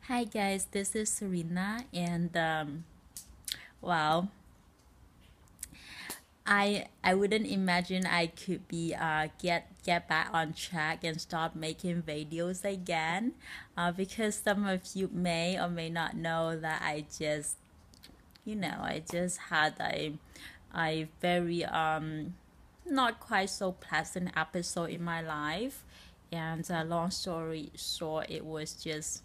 Hi guys, this is Serena, and wow, I wouldn't imagine I could be get back on track and start making videos again, because some of you may or may not know that I just had a very not quite so pleasant episode in my life, and long story short, it was just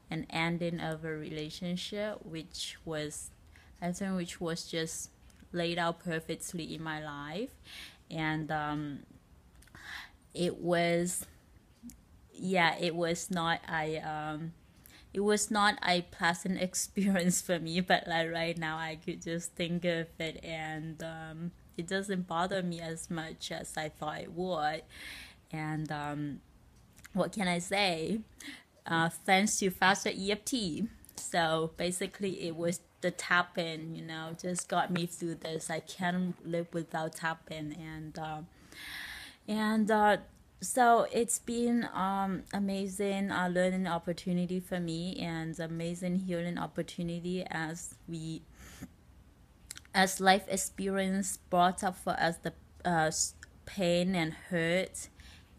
an ending of a relationship, which was just laid out perfectly in my life, and it was it was not a pleasant experience for me, but like right now I could just think of it, and it doesn't bother me as much as I thought it would. And what can I say? Thanks to Faster EFT. So basically, it was the tap in, just got me through this. I can't live without tap in, and so it's been amazing learning opportunity for me, and amazing healing opportunity as life experience brought up for us the pain and hurt,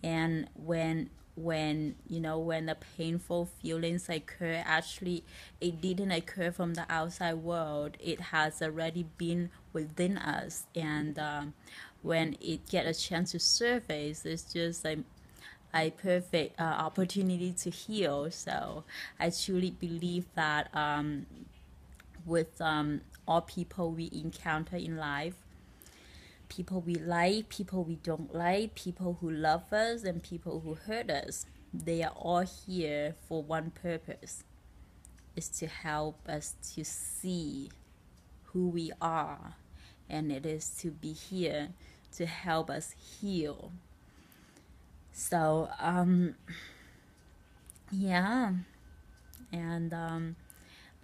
and when the painful feelings occur, actually it didn't occur from the outside world, it has already been within us, and when it get a chance to surface, it's just a perfect opportunity to heal. So I truly believe that with all people we encounter in life, people we like, people we don't like, people who love us, and people who hurt us, they are all here for one purpose. Is to help us to see who we are, and it is to be here to help us heal. So yeah, and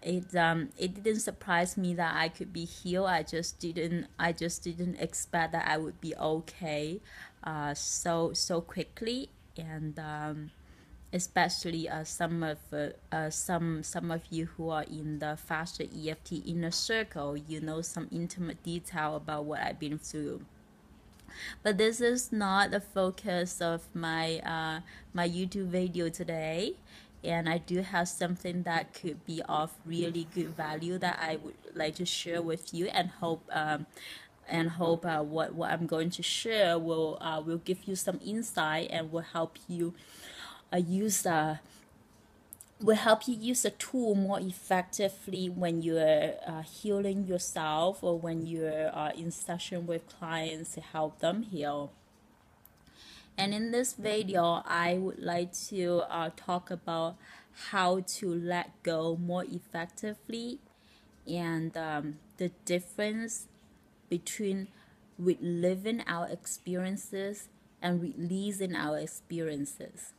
it didn't surprise me that I could be healed. I just didn't expect that I would be okay so quickly, and especially some of you who are in the Faster EFT inner circle, some intimate detail about what I've been through. But this is not the focus of my YouTube video today, and I do have something that could be of really good value that I would like to share with you, and hope what I'm going to share will give you some insight, and will help you use a tool more effectively when you're healing yourself, or when you're in session with clients to help them heal. And in this video, I would like to talk about how to let go more effectively, and the difference between reliving our experiences and releasing our experiences.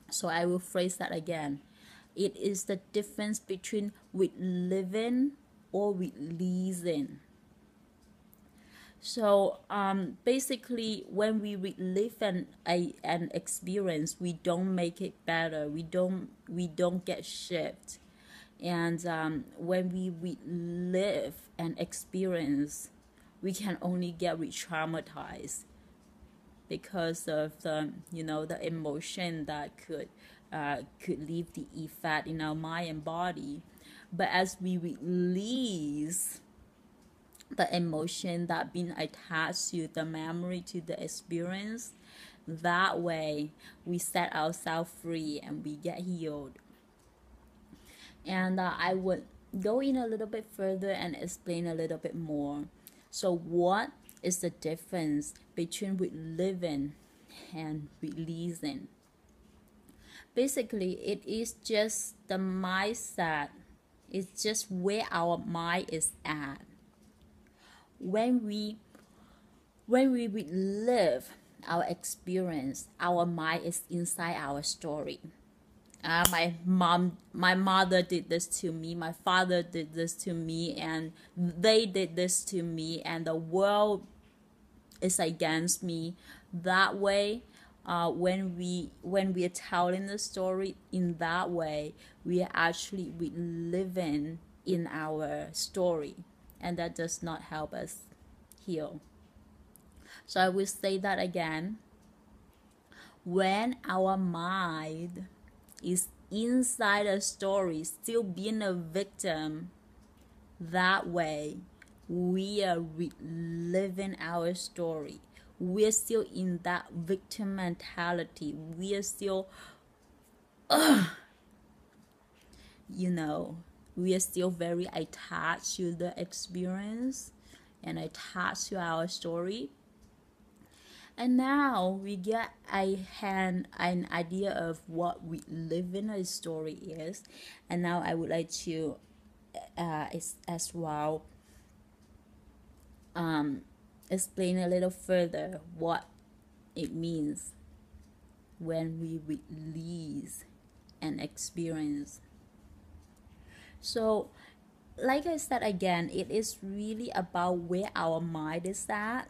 So I will phrase that again. It is the difference between reliving or releasing. So basically, when we relive an experience, we don't make it better. We don't get shifted. And when we relive an experience, we can only get re-traumatized, because of the emotion that could leave the effect in our mind and body. But as we release the emotion that been attached to the memory, to the experience, that way we set ourselves free and we get healed. And I would go in a little bit further and explain a little bit more. So what is the difference between reliving and releasing? Basically, it is just the mindset. It's just where our mind is at. When we relive our experience, our mind is inside our story. My mother did this to me, my father did this to me, and they did this to me, and the world is against me. That way, when we are telling the story in that way, we are actually living in our story, and that does not help us heal. So I will say that again. When our mind is inside a story, still being a victim, that way we are reliving our story. We're still in that victim mentality. We are still, we are still very attached to the experience and attached to our story. And now we get an idea of what reliving a story is. And now I would like to as well explain a little further what it means when we release an experience. So, like I said again, it is really about where our mind is at.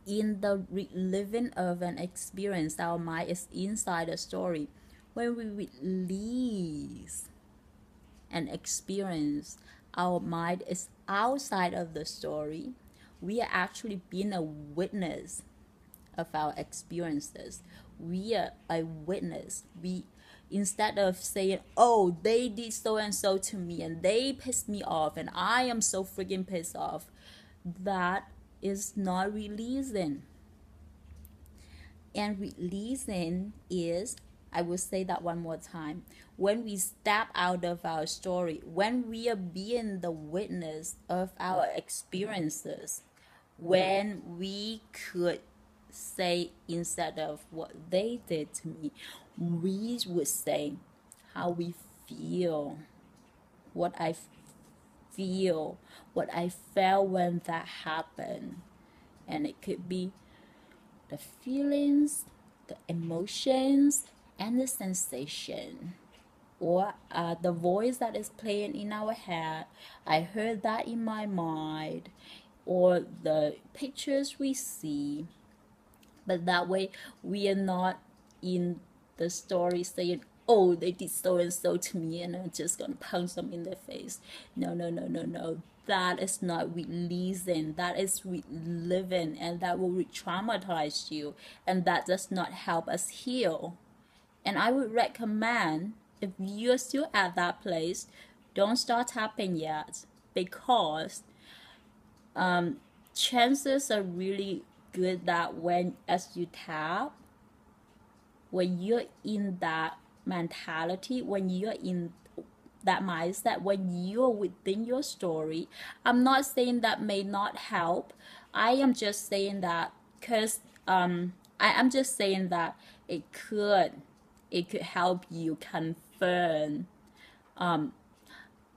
In the reliving of an experience, our mind is inside a story. When we release an experience, our mind is outside of the story. We are actually being a witness of our experiences. We are a witness. Instead of saying, oh, they did so and so to me and they pissed me off and I am so freaking pissed off, that is not releasing. And releasing is, I will say that one more time, when we step out of our story, when we are being the witness of our experiences, when we could say, instead of what they did to me, we would say how we feel, what I feel, what I felt when that happened. And it could be the feelings, the emotions, and the sensation, or the voice that is playing in our head. I heard that in my mind, or the pictures we see. But that way we are not in the story saying, oh, they did so and so to me and I'm just gonna punch them in the face. No. That is not releasing. That is reliving, and that will re-traumatize you, and that does not help us heal. And I would recommend, if you're still at that place, don't start tapping yet, because chances are really good that as you tap, when you're in that mentality, when you're in that mindset, when you're within your story, I'm not saying that may not help. I am just saying that because I'm just saying that it could help you confirm.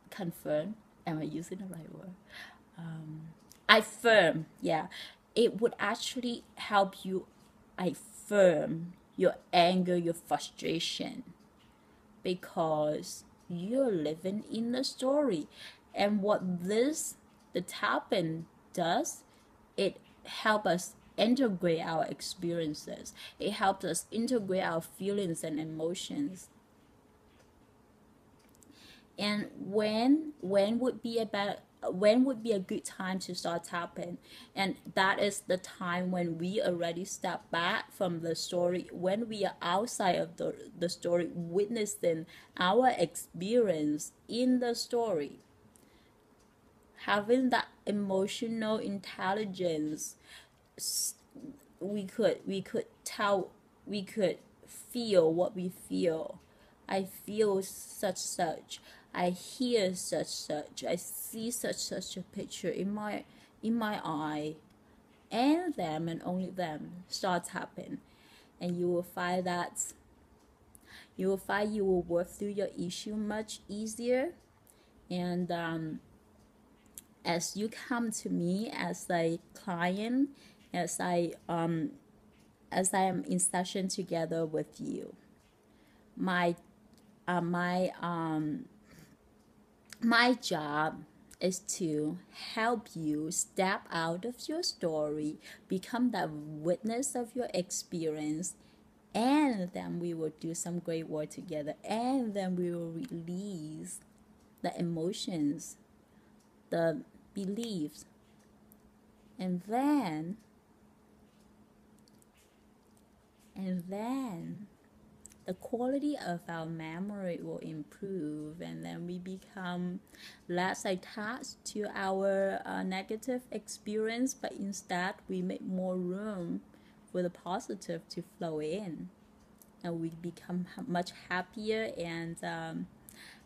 Confirm. Am I using the right word? Affirm. Yeah, it would actually help you affirm your anger, your frustration, because you're living in the story. And what the tapping does, it helps us integrate our experiences. It helps us integrate our feelings and emotions. And when would be a good time to start tapping? And that is the time when we already step back from the story, when we are outside of the story, witnessing our experience in the story, having that emotional intelligence. We could feel what we feel. I feel such. I hear such. I see such a picture in my eye, and them and only them starts happening, and you will find that you will work through your issue much easier. And as you come to me as a client, as I am in session together with you, my job is to help you step out of your story, become the witness of your experience, and then we will do some great work together, and then we will release the emotions, the beliefs, and then the quality of our memory will improve, and then we become less attached to our negative experience, but instead we make more room for the positive to flow in, and we become much happier and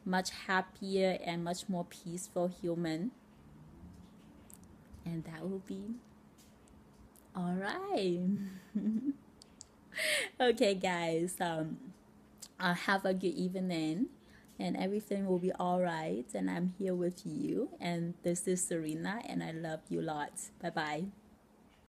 much more peaceful human. And that will be all right. Okay, guys, have a good evening, and everything will be all right, and I'm here with you, and this is Serena, and I love you lots. Bye bye.